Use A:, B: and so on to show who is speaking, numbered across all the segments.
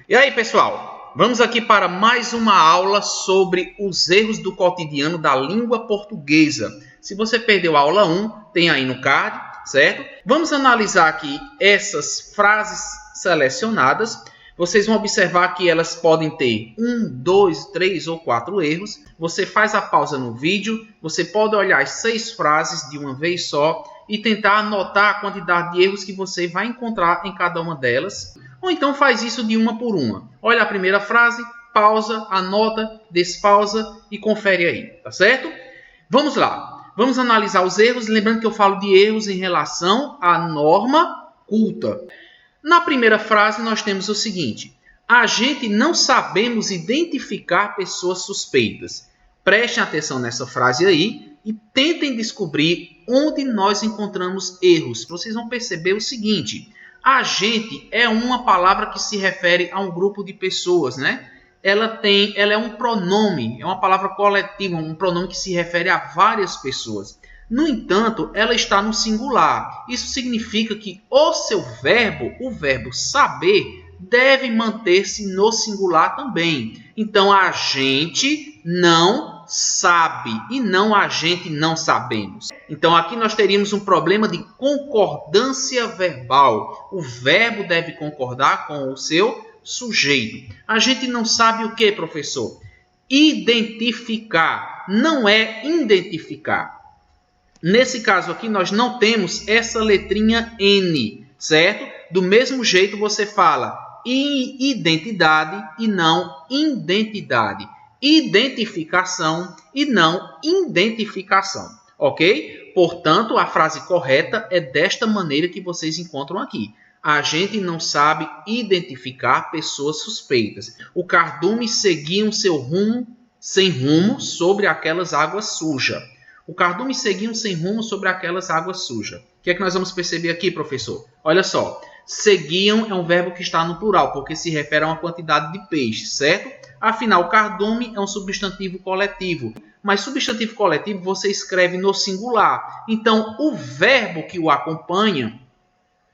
A: E aí, pessoal? Vamos aqui para mais uma aula sobre os erros do cotidiano da língua portuguesa. Se você perdeu a aula 1, tem aí no card, certo? Vamos analisar aqui essas frases selecionadas. Vocês vão observar que elas podem ter 1, 2, 3 ou 4 erros. Você faz a pausa no vídeo, você pode olhar as 6 frases de uma vez só e tentar anotar a quantidade de erros que você vai encontrar em cada uma delas. Ou então faz isso de uma por uma. Olha a primeira frase, pausa, anota, despausa e confere aí, tá certo? Vamos lá. Vamos analisar os erros, lembrando que eu falo de erros em relação à norma culta. Na primeira frase nós temos o seguinte: a gente não sabemos identificar pessoas suspeitas. Prestem atenção nessa frase aí e tentem descobrir onde nós encontramos erros. Vocês vão perceber o seguinte: a gente é uma palavra que se refere a um grupo de pessoas, né? Ela é um pronome, é uma palavra coletiva, um pronome que se refere a várias pessoas. No entanto, ela está no singular. Isso significa que o seu verbo, o verbo saber, deve manter-se no singular também. Então, a gente não sabe e não a gente não sabemos. Então, aqui nós teríamos um problema de concordância verbal. O verbo deve concordar com o seu sujeito. A gente não sabe o que, professor? Identificar. Não é identificar. Nesse caso aqui, nós não temos essa letrinha N, certo? Do mesmo jeito, você fala identidade e não identidade. Identificação e não identificação, ok? Portanto, a frase correta é desta maneira que vocês encontram aqui. A gente não sabe identificar pessoas suspeitas. O cardume seguia seu rumo sem rumo sobre aquelas águas sujas. O cardume seguia sem rumo sobre aquelas águas sujas. O que é que nós vamos perceber aqui, professor? Olha só, seguiam é um verbo que está no plural, porque se refere a uma quantidade de peixes, certo? Afinal, cardume é um substantivo coletivo. Mas substantivo coletivo você escreve no singular. Então, o verbo que o acompanha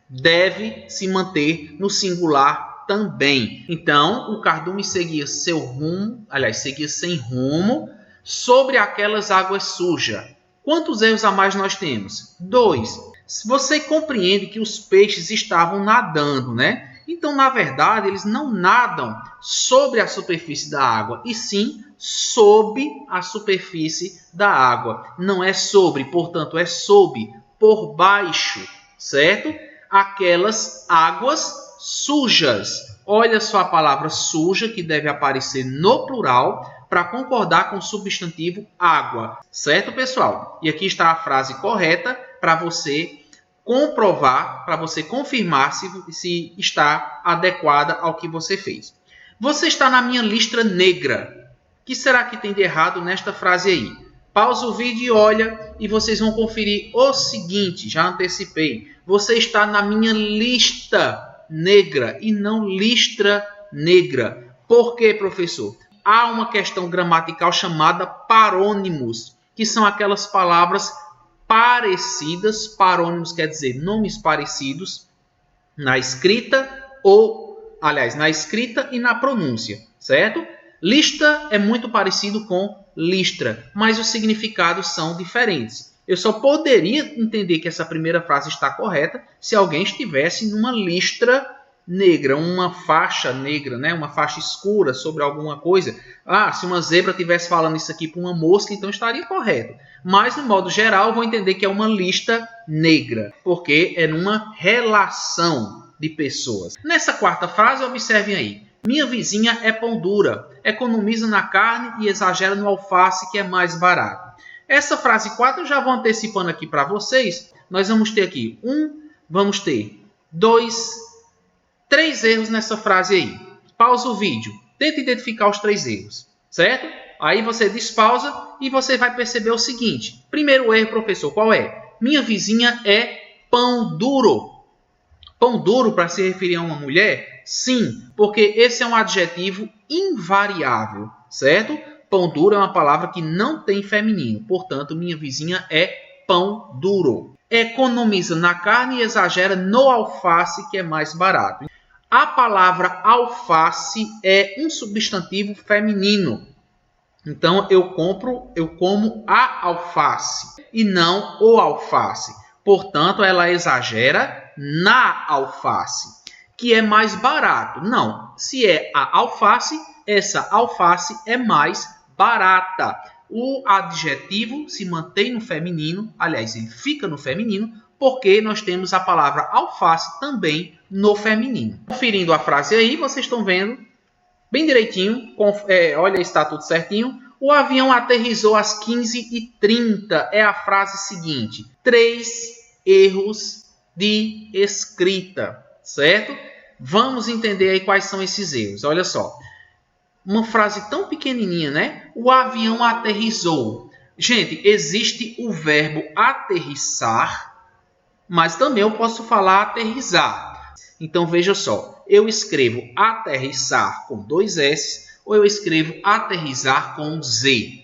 A: deve se manter no singular também. Então, o cardume seguia seu rumo, seguia sem rumo, sobre aquelas águas sujas. Quantos erros a mais nós temos? 2. Você compreende que os peixes estavam nadando, né? Então, na verdade, eles não nadam sobre a superfície da água, e sim sob a superfície da água. Não é sobre, portanto, é sob, por baixo, certo? Aquelas águas sujas. Olha só a palavra suja, que deve aparecer no plural, para concordar com o substantivo água. Certo, pessoal? E aqui está a frase correta para você comprovar, para você confirmar se está adequada ao que você fez. Você está na minha lista negra. O que será que tem de errado nesta frase aí? Pausa o vídeo e olha, e vocês vão conferir o seguinte, já antecipei. Você está na minha lista negra e não listra negra. Por quê, professor? Há uma questão gramatical chamada parônimos, que são aquelas palavras parecidas. Parônimos quer dizer nomes parecidos na escrita na escrita e na pronúncia, certo? Lista é muito parecido com listra, mas os significados são diferentes. Eu só poderia entender que essa primeira frase está correta se alguém estivesse numa listra negra, uma faixa negra, né? Uma faixa escura sobre alguma coisa. Se uma zebra estivesse falando isso aqui para uma mosca, então estaria correto. Mas, no modo geral, vou entender que é uma lista negra, porque é numa relação de pessoas. Nessa quarta frase, observem aí. Minha vizinha é pão dura, economiza na carne e exagera no alface, que é mais barato. Essa frase 4 eu já vou antecipando aqui para vocês. Nós vamos ter aqui 2, 3 erros nessa frase aí. Pausa o vídeo. Tenta identificar os 3 erros, certo? Aí você despausa e você vai perceber o seguinte. Primeiro erro, professor, qual é? Minha vizinha é pão duro. Pão duro para se referir a uma mulher? Sim, porque esse é um adjetivo invariável, certo? Pão duro é uma palavra que não tem feminino. Portanto, minha vizinha é pão duro. Economiza na carne e exagera no alface, que é mais barato. A palavra alface é um substantivo feminino. Então, eu como a alface e não o alface. Portanto, ela exagera na alface, que é mais barato. Não, se é a alface, essa alface é mais barata. O adjetivo se mantém no feminino, aliás, ele fica no feminino, porque nós temos a palavra alface também no feminino. Conferindo a frase aí, vocês estão vendo bem direitinho, olha, está tudo certinho. O avião aterrissou às 15h30. É a frase seguinte. 3 erros de escrita, certo? Vamos entender aí quais são esses erros. Olha só. Uma frase tão pequenininha, né? O avião aterrissou. Gente, existe o verbo aterrissar, mas também eu posso falar aterrissar. Então, veja só. Eu escrevo aterrissar com 2 S ou eu escrevo aterrissar com Z.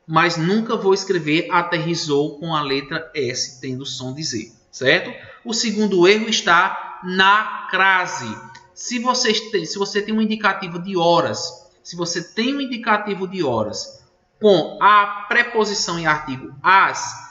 A: Mas nunca vou escrever aterrissou com a letra S, tendo som de Z, certo? O segundo erro está na crase. Se você tem um indicativo de horas, com a preposição em artigo as,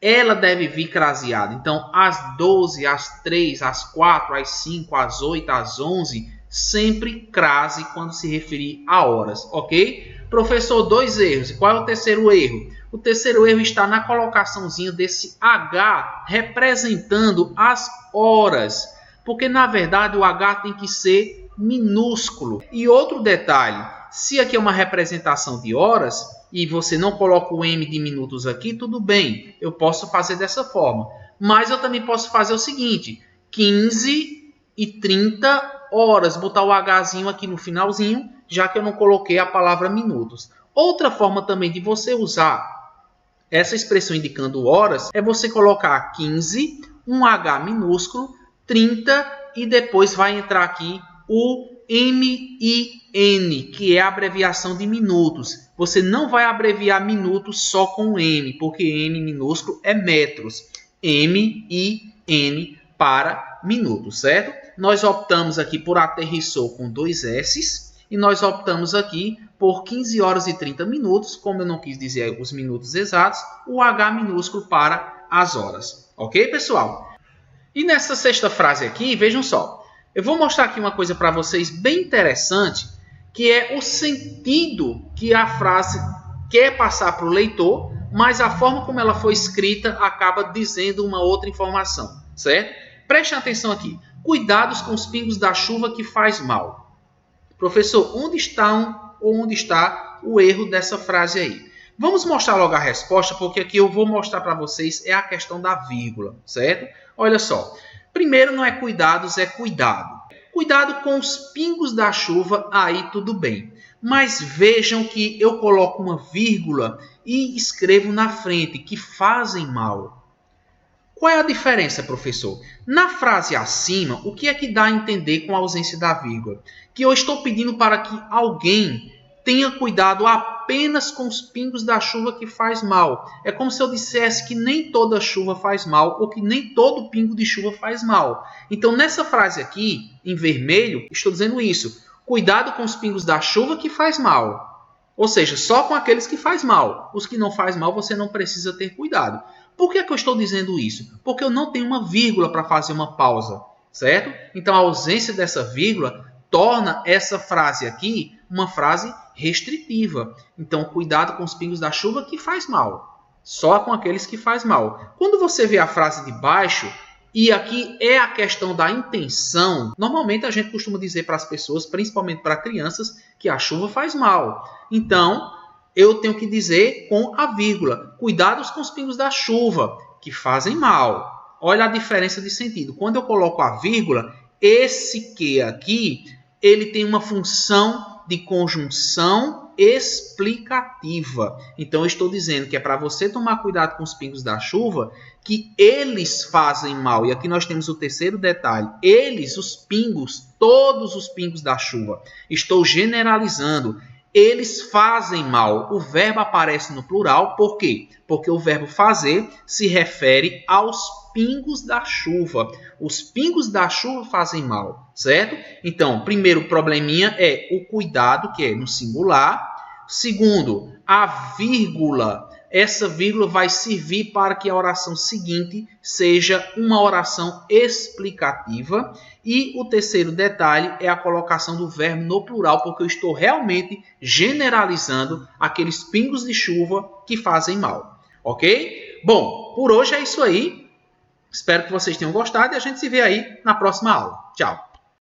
A: ela deve vir craseada. Então, às 12, às 3, às 4, às 5, às 8, às 11, sempre crase quando se referir a horas, ok? Professor, 2 erros. E qual é o terceiro erro? O terceiro erro está na colocaçãozinha desse H representando as horas. Porque, na verdade, o H tem que ser minúsculo. E outro detalhe, se aqui é uma representação de horas e você não coloca o M de minutos aqui, tudo bem, eu posso fazer dessa forma. Mas eu também posso fazer o seguinte, 15h30 horas, botar o Hzinho aqui no finalzinho, já que eu não coloquei a palavra minutos. Outra forma também de você usar essa expressão indicando horas é você colocar 15, um H minúsculo, 30 e depois vai entrar aqui o MIN, que é a abreviação de minutos. Você não vai abreviar minutos só com M, porque M minúsculo é metros. MIN para minutos, certo? Nós optamos aqui por aterrissou com 2 S's e nós optamos aqui por 15 horas e 30 minutos, como eu não quis dizer os minutos exatos, o H minúsculo para as horas. Ok, pessoal? E nessa sexta frase aqui, vejam só, eu vou mostrar aqui uma coisa para vocês bem interessante, que é o sentido que a frase quer passar para o leitor, mas a forma como ela foi escrita acaba dizendo uma outra informação, certo? Prestem atenção aqui. Cuidados com os pingos da chuva que faz mal. Professor, onde está o erro dessa frase aí? Vamos mostrar logo a resposta, porque aqui eu vou mostrar para vocês é a questão da vírgula, certo? Olha só. Primeiro não é cuidados, é cuidado. Cuidado com os pingos da chuva, aí tudo bem. Mas vejam que eu coloco uma vírgula e escrevo na frente, que fazem mal. Qual é a diferença, professor? Na frase acima, o que é que dá a entender com a ausência da vírgula? Que eu estou pedindo para que alguém tenha cuidado apenas com os pingos da chuva que faz mal. É como se eu dissesse que nem toda chuva faz mal ou que nem todo pingo de chuva faz mal. Então, nessa frase aqui, em vermelho, estou dizendo isso. Cuidado com os pingos da chuva que faz mal. Ou seja, só com aqueles que faz mal. Os que não faz mal, você não precisa ter cuidado. Por que eu estou dizendo isso? Porque eu não tenho uma vírgula para fazer uma pausa, certo? Então, a ausência dessa vírgula torna essa frase aqui uma frase restritiva. Então, cuidado com os pingos da chuva que faz mal. Só com aqueles que faz mal. Quando você vê a frase de baixo, e aqui é a questão da intenção, normalmente a gente costuma dizer para as pessoas, principalmente para crianças, que a chuva faz mal. Então, eu tenho que dizer com a vírgula, cuidados com os pingos da chuva, que fazem mal. Olha a diferença de sentido. Quando eu coloco a vírgula, esse que aqui, ele tem uma função de conjunção explicativa. Então, eu estou dizendo que é para você tomar cuidado com os pingos da chuva, que eles fazem mal. E aqui nós temos o terceiro detalhe. Eles, os pingos, todos os pingos da chuva. Estou generalizando. Eles fazem mal. O verbo aparece no plural. Por quê? Porque o verbo fazer se refere aos pingos da chuva. Os pingos da chuva fazem mal, certo? Então, primeiro probleminha é o cuidado, que é no singular. Segundo, a vírgula. Essa vírgula vai servir para que a oração seguinte seja uma oração explicativa. E o terceiro detalhe é a colocação do verbo no plural, porque eu estou realmente generalizando aqueles pingos de chuva que fazem mal. Ok? Bom, por hoje é isso aí. Espero que vocês tenham gostado e a gente se vê aí na próxima aula. Tchau!